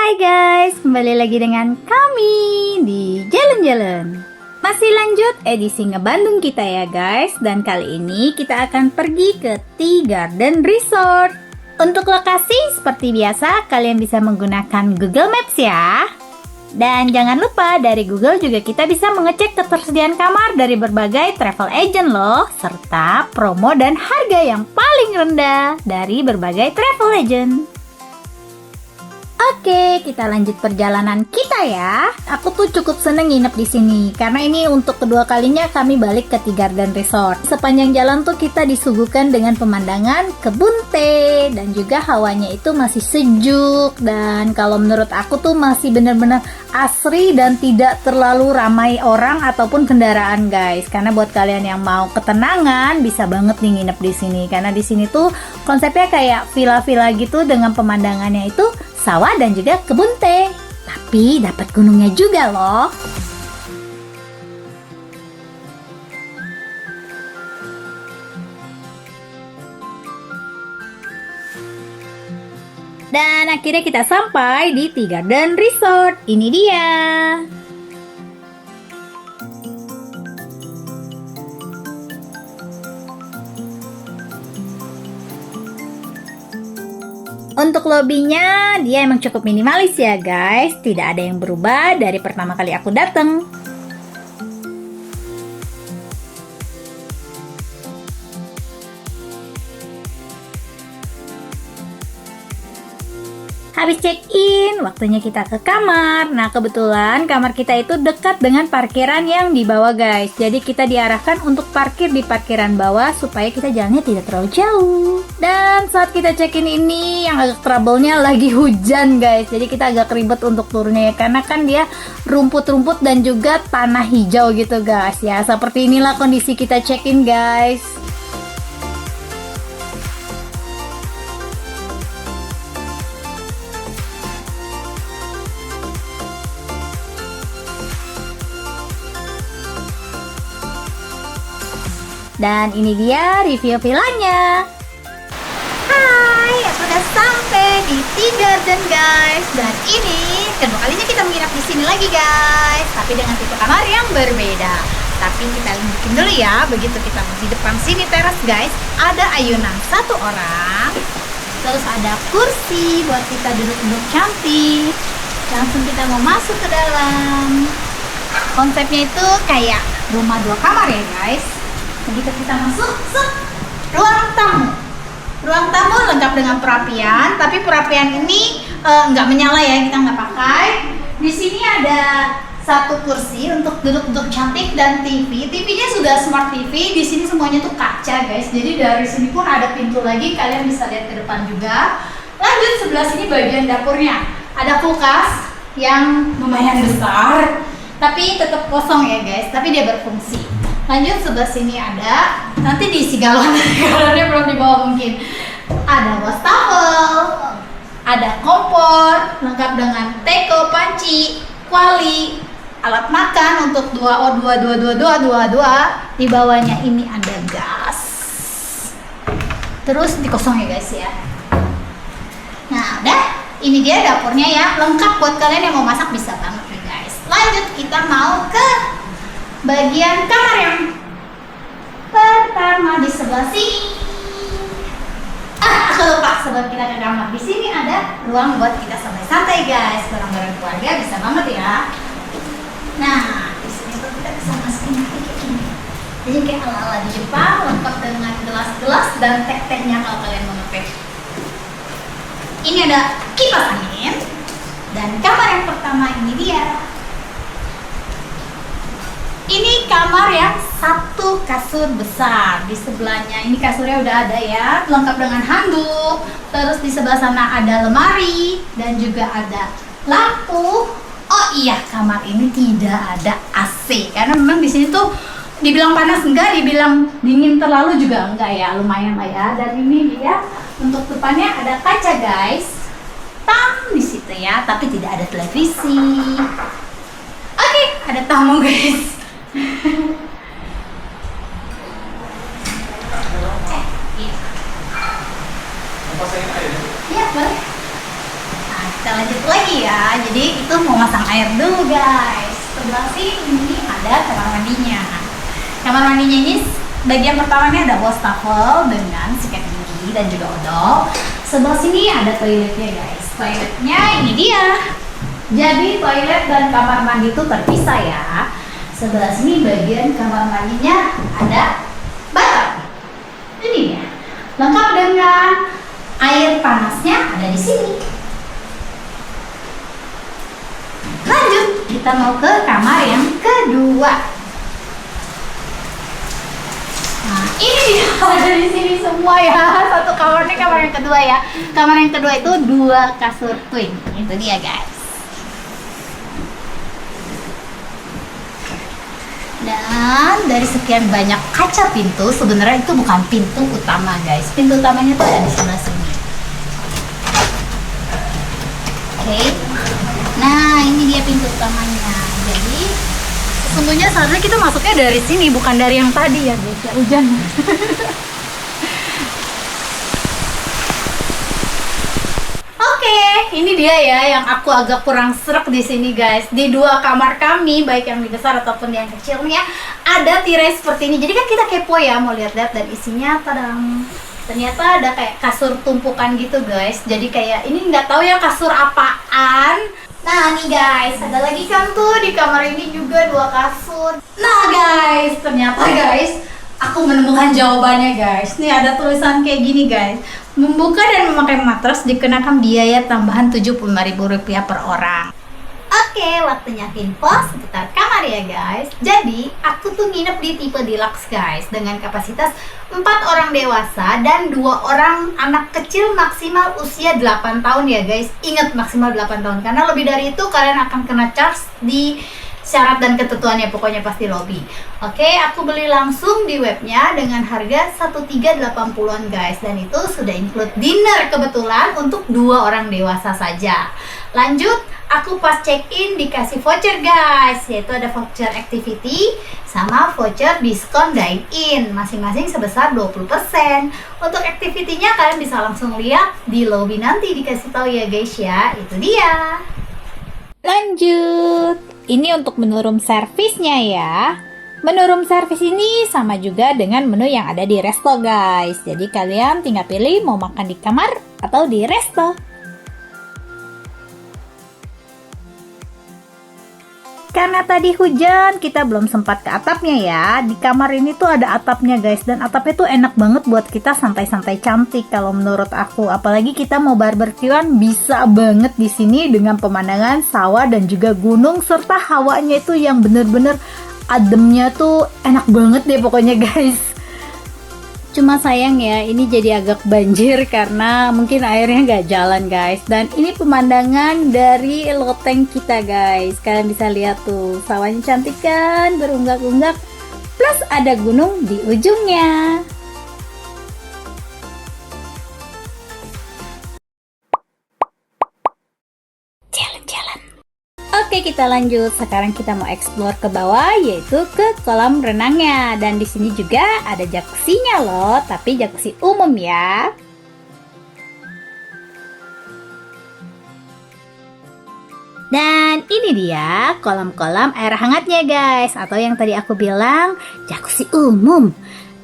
Hai guys, kembali lagi dengan kami di Jalan-Jalan. Masih lanjut edisi ngebandung kita ya guys. Dan kali ini kita akan pergi ke Tea Garden Resort. Untuk lokasi seperti biasa kalian bisa menggunakan Google Maps ya. Dan jangan lupa dari Google juga kita bisa mengecek ketersediaan kamar dari berbagai travel agent loh. Serta promo dan harga yang paling rendah dari berbagai travel agent. Oke, kita lanjut perjalanan kita ya. Aku tuh cukup seneng nginep di sini karena ini untuk kedua kalinya kami balik ke Tea Garden Resort. Sepanjang jalan tuh kita disuguhkan dengan pemandangan kebun teh dan juga hawanya itu masih sejuk, dan kalau menurut aku tuh masih bener-bener asri dan tidak terlalu ramai orang ataupun kendaraan guys. Karena buat kalian yang mau ketenangan bisa banget nih nginep di sini karena di sini tuh konsepnya kayak villa-villa gitu dengan pemandangannya itu sawah dan juga kebun teh. Tapi dapat gunungnya juga loh. Dan akhirnya kita sampai di Tea Garden Resort. Ini dia. Untuk lobbynya dia emang cukup minimalis ya guys. Tidak ada yang berubah dari pertama kali aku datang. Habis check-in, waktunya kita ke kamar. Nah, kebetulan kamar kita itu dekat dengan parkiran yang di bawah, guys. Jadi kita diarahkan untuk parkir di parkiran bawah supaya kita jalannya tidak terlalu jauh. Dan saat kita check-in ini yang agak trouble-nya lagi hujan, guys. Jadi kita agak ribet untuk turunnya ya, karena kan dia rumput-rumput dan juga tanah hijau gitu, guys. Ya, seperti inilah kondisi kita check-in, guys. Dan ini dia review villanya. Hai, aku udah sampai di Tea Garden guys. Dan ini kedua kalinya kita menginap di sini lagi guys. Tapi dengan tipe kamar yang berbeda. Tapi kita tunjukin dulu ya. Begitu kita di depan sini teras guys, ada ayunan satu orang. Terus ada kursi buat kita duduk-duduk cantik. Langsung kita mau masuk ke dalam. Konsepnya itu kayak rumah dua kamar ya guys. Begitu kita masuk, ruang tamu. Ruang tamu lengkap dengan perapian, tapi perapian ini nggak menyala ya, kita nggak pakai. Di sini ada satu kursi untuk duduk-duduk cantik dan TV. TV-nya sudah smart TV. Di sini semuanya tuh kaca guys. Jadi dari sini pun ada pintu lagi, kalian bisa lihat ke depan juga. Lanjut sebelah sini bagian dapurnya. Ada kulkas yang lumayan besar, tapi tetap kosong ya guys. Tapi dia berfungsi. Lanjut sebelah sini ada, nanti diisi galon, galonnya belum dibawa mungkin. Ada wastafel, ada kompor, lengkap dengan teko, panci, kuali, alat makan untuk 2 Di bawahnya ini ada gas. Terus dikosong ya guys ya. Nah udah, ini dia dapurnya ya, lengkap buat kalian yang mau masak bisa banget nih guys. Lanjut kita mau ke bagian kamar yang pertama di sebelah sini. Aku lupa sebelum kita ke kamar. Di sini ada ruang buat kita santai-santai guys, bareng-bareng keluarga bisa banget ya. Nah, di sini tuh kita bisa masukin kayak gini. Jadi kayak ala-ala di Jepang, lengkap dengan gelas-gelas dan teh-tehnya kalau kalian mau ngeteh. Ini ada kipas angin. Dan kamar yang pertama ini dia. Ini kamar yang satu kasur besar. Di sebelahnya ini kasurnya udah ada ya, lengkap dengan handuk. Terus di sebelah sana ada lemari dan juga ada lampu. Oh iya, kamar ini tidak ada AC karena memang di sini tuh dibilang panas enggak, dibilang dingin terlalu juga enggak ya, lumayan lah ya. Dan ini dia untuk depannya ada kaca guys, di situ ya, tapi tidak ada televisi. Oke, ada tamu guys. Iya boleh. Nah, kita kita lanjut lagi ya. Jadi itu mau masang air dulu guys. Sebelah sini ada kamar mandinya. Kamar mandinya ini bagian pertamanya ada wastafel dengan sikat gigi dan juga odol. Sebelah sini ada toiletnya guys. Toiletnya ini dia. Jadi toilet dan kamar mandi itu terpisah ya. Sebelah sini bagian kamar mandinya ada bathtub. Ini dia. Lengkap dengan air panasnya ada di sini. Lanjut, kita mau ke kamar yang kedua. Nah, ini dia ada di sini semua ya. Satu kamar ini kamar yang kedua ya. Kamar yang kedua itu 2 kasur twin. Itu dia guys. Dan dari sekian banyak kaca pintu, sebenarnya itu bukan pintu utama guys. Pintu utamanya tuh ada di sebelah sini. Oke. Nah, ini dia pintu utamanya. Jadi sesungguhnya seharusnya kita masuknya dari sini, bukan dari yang tadi ya guys. Ya hujan. Oke, ini dia ya yang aku agak kurang srek di sini guys. Di 2 kamar kami, baik yang lebih besar ataupun yang kecilnya, ada tirai seperti ini. Jadi kan kita kepo ya, mau lihat-lihat, dan isinya tadang. Ternyata ada kayak kasur tumpukan gitu guys. Jadi kayak ini nggak tahu ya kasur apaan. Nah nih guys, ada lagi kan tuh di kamar ini juga 2 kasur. Nah guys, ternyata guys, aku menemukan jawabannya guys. Nih ada tulisan kayak gini guys. Membuka dan memakai matras dikenakan biaya tambahan Rp75.000 per orang. Oke, waktunya info seputar kamar ya guys. Jadi, aku tuh nginep di tipe deluxe guys, dengan kapasitas 4 orang dewasa dan 2 orang anak kecil maksimal usia 8 tahun ya guys. Ingat maksimal 8 tahun, karena lebih dari itu kalian akan kena charge di syarat dan ketentuannya, pokoknya pasti lobby. Oke, aku beli langsung di webnya dengan harga 1.380-an guys, dan itu sudah include dinner kebetulan untuk 2 orang dewasa saja. Lanjut, aku pas check-in dikasih voucher guys, yaitu ada voucher activity sama voucher diskon dine-in, masing-masing sebesar 20%. Untuk activity-nya kalian bisa langsung lihat di lobby, nanti dikasih tahu ya guys ya. Itu dia. Lanjut, ini untuk menu room service-nya ya. Menu room service ini sama juga dengan menu yang ada di resto guys. Jadi kalian tinggal pilih mau makan di kamar atau di resto. Karena tadi hujan, kita belum sempat ke atapnya ya. Di kamar ini tuh ada atapnya guys, dan atapnya tuh enak banget buat kita santai-santai cantik kalau menurut aku. Apalagi kita mau barbekyuan, bisa banget di sini dengan pemandangan sawah dan juga gunung, serta hawanya itu yang bener-bener ademnya tuh enak banget deh pokoknya guys. Cuma sayang ya, ini jadi agak banjir karena mungkin airnya nggak jalan guys. Dan ini pemandangan dari loteng kita guys. Kalian bisa lihat tuh, sawahnya cantik kan, berunggak-unggak. Plus ada gunung di ujungnya. Jalan-jalan. Oke, kita lanjut. Sekarang kita mau explore ke bawah, yaitu ke kolam renangnya. Dan di sini juga ada jacuzzi-nya loh, tapi jacuzzi umum ya. Dan ini dia kolam-kolam air hangatnya guys, atau yang tadi aku bilang jacuzzi umum.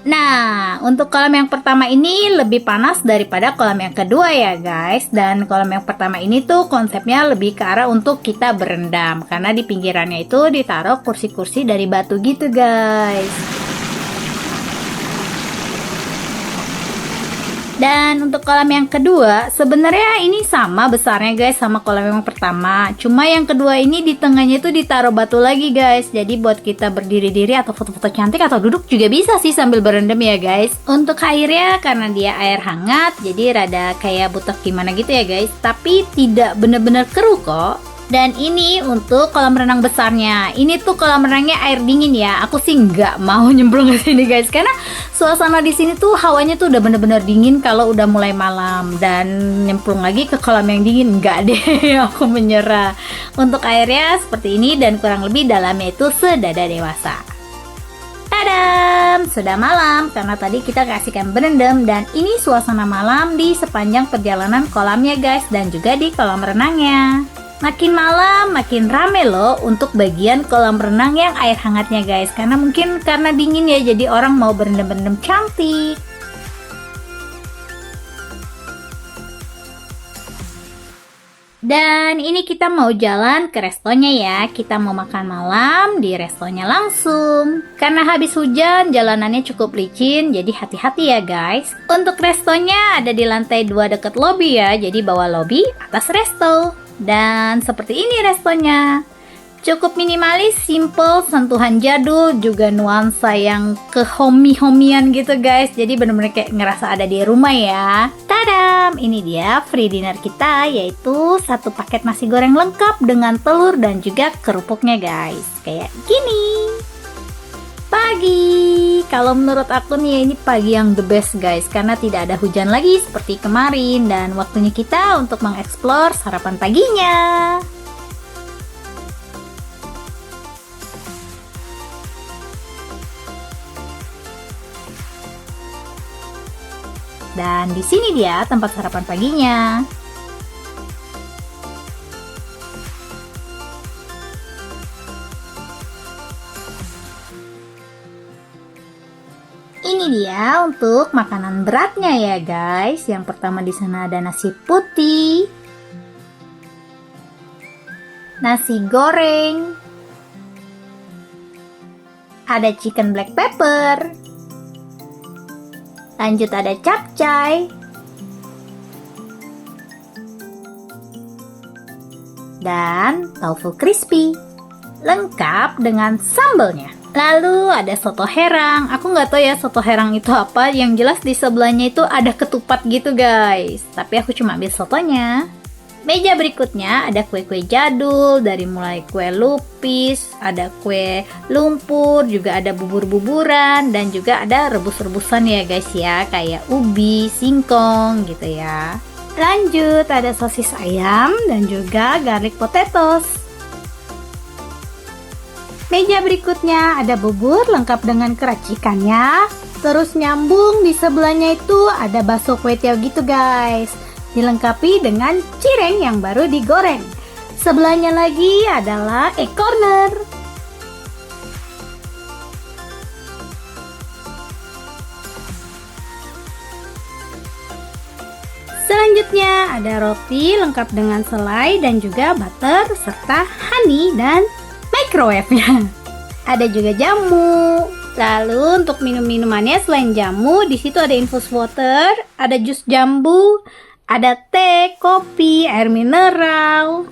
Nah, untuk kolam yang pertama ini lebih panas daripada kolam yang kedua ya guys. Dan kolam yang pertama ini tuh konsepnya lebih ke arah untuk kita berendam, karena di pinggirannya itu ditaruh kursi-kursi dari batu gitu guys. Dan untuk kolam yang kedua, sebenarnya ini sama besarnya guys sama kolam yang pertama. Cuma yang kedua ini di tengahnya itu ditaruh batu lagi guys. Jadi buat kita berdiri-diri atau foto-foto cantik atau duduk juga bisa sih sambil berendam ya guys. Untuk airnya karena dia air hangat, jadi rada kayak butek gimana gitu ya guys. Tapi tidak bener-bener keruh kok. Dan ini untuk kolam renang besarnya. Ini tuh kolam renangnya air dingin ya. Aku sih nggak mau nyemplung ke sini guys, karena suasana di sini tuh hawanya tuh udah bener-bener dingin kalau udah mulai malam. Dan nyemplung lagi ke kolam yang dingin nggak deh, aku menyerah. Untuk airnya seperti ini dan kurang lebih dalamnya itu sedada dewasa. Tadam! Sudah malam karena tadi kita kasihkan berendam dan ini suasana malam di sepanjang perjalanan kolamnya guys dan juga di kolam renangnya. Makin malam makin rame loh untuk bagian kolam renang yang air hangatnya guys. Karena mungkin karena dingin ya jadi orang mau berendam-berendam cantik. Dan ini kita mau jalan ke restonya ya. Kita mau makan malam di restonya langsung. Karena habis hujan jalanannya cukup licin, jadi hati-hati ya guys. Untuk restonya ada di lantai 2 dekat lobby ya. Jadi bawah lobby, atas resto. Dan seperti ini restonya. Cukup minimalis, simple, sentuhan jadul, juga nuansa yang ke homey-homeyan gitu guys. Jadi bener-bener kayak ngerasa ada di rumah ya. Tadam! Ini dia free dinner kita, yaitu satu paket nasi goreng lengkap dengan telur dan juga kerupuknya guys. Kayak gini. Pagi. Kalau menurut aku nih ini pagi yang the best guys. Karena tidak ada hujan lagi seperti kemarin. Dan waktunya kita untuk mengeksplor sarapan paginya. Dan di sini dia tempat sarapan paginya. Ini dia untuk makanan beratnya ya guys. Yang pertama di sana ada nasi putih, nasi goreng, ada chicken black pepper. Lanjut ada capcay. Dan tofu crispy. Lengkap dengan sambelnya. Lalu ada soto herang. Aku nggak tahu ya soto herang itu apa. Yang jelas di sebelahnya itu ada ketupat gitu guys. Tapi aku cuma ambil sotonya. Meja berikutnya ada kue-kue jadul, dari mulai kue lupis, ada kue lumpur, juga ada bubur-buburan, dan juga ada rebus-rebusan ya guys ya, kayak ubi, singkong gitu ya. Lanjut ada sosis ayam dan juga garlic potatoes. Meja berikutnya ada bubur lengkap dengan keracikannya. Terus nyambung di sebelahnya itu ada bakso kue tiaw gitu guys. Dilengkapi dengan cireng yang baru digoreng. Sebelahnya lagi adalah egg corner. Selanjutnya ada roti lengkap dengan selai dan juga butter serta honey dan microwave-nya. Ada juga jamu. Lalu untuk minum-minumannya selain jamu, di situ ada infus water, ada jus jambu, ada teh, kopi, air mineral.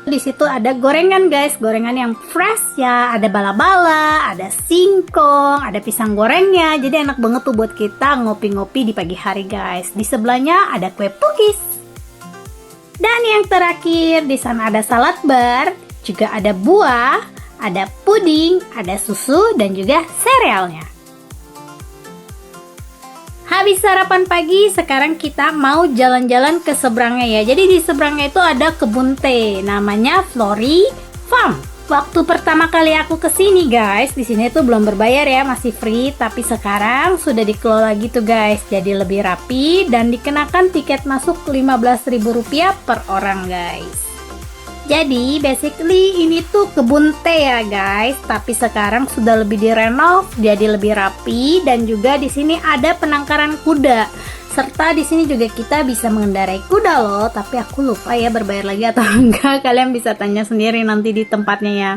Di situ ada gorengan guys, gorengan yang fresh ya, ada bala-bala, ada singkong, ada pisang gorengnya. Jadi enak banget tuh buat kita ngopi-ngopi di pagi hari guys. Di sebelahnya ada kue pukis. Dan yang terakhir di sana ada salad bar, juga ada buah, ada puding, ada susu dan juga serealnya. Habis sarapan pagi, sekarang kita mau jalan-jalan ke seberangnya ya. Jadi di seberangnya itu ada kebun teh, namanya Flori Farm. Waktu pertama kali aku kesini guys, di sini tuh belum berbayar ya, masih free. Tapi sekarang sudah dikelola gitu guys, jadi lebih rapi dan dikenakan tiket masuk Rp15.000 per orang guys. Jadi basically ini tuh kebun teh ya guys, tapi sekarang sudah lebih direnov jadi lebih rapi dan juga di sini ada penangkaran kuda. Serta di sini juga kita bisa mengendarai kuda loh, tapi aku lupa ya berbayar lagi atau enggak. Kalian bisa tanya sendiri nanti di tempatnya ya.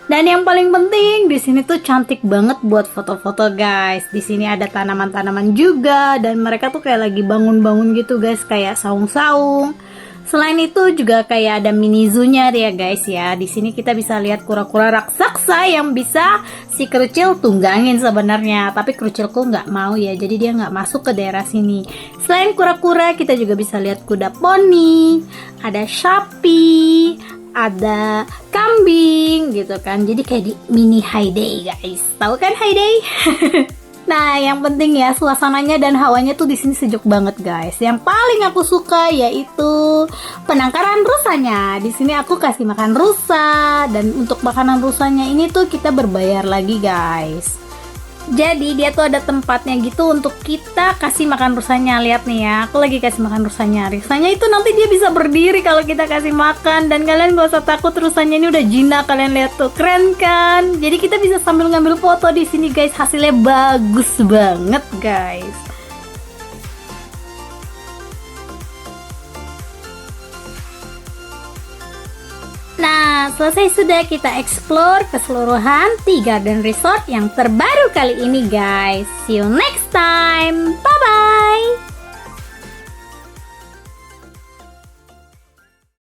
Dan yang paling penting di sini tuh cantik banget buat foto-foto guys. Di sini ada tanaman-tanaman juga dan mereka tuh kayak lagi bangun-bangun gitu guys, kayak saung-saung. Selain itu juga kayak ada mini zoo-nya ya guys ya. Di sini kita bisa lihat kura-kura raksasa yang bisa si kerucil tunggangin sebenarnya. Tapi kerucilku nggak mau ya, jadi dia nggak masuk ke daerah sini. Selain kura-kura, kita juga bisa lihat kuda poni, ada sapi, ada kambing gitu kan. Jadi kayak di mini Hay Day guys. Tahu kan Hay Day? Nah, yang penting ya suasananya dan hawanya tuh di sini sejuk banget, guys. Yang paling aku suka yaitu penangkaran rusanya. Di sini aku kasih makan rusa dan untuk makanan rusanya ini tuh kita berbayar lagi, guys. Jadi dia tuh ada tempatnya gitu untuk kita kasih makan rusanya. Lihat nih ya, aku lagi kasih makan rusanya. Rusanya itu nanti dia bisa berdiri kalau kita kasih makan. Dan kalian gak usah takut, rusanya ini udah jinak. Kalian lihat tuh, keren kan? Jadi kita bisa sambil ngambil foto di sini, guys. Hasilnya bagus banget, guys. Nah, selesai sudah kita explore keseluruhan 3 garden resort yang terbaru kali ini, guys. See you next time. Bye-bye.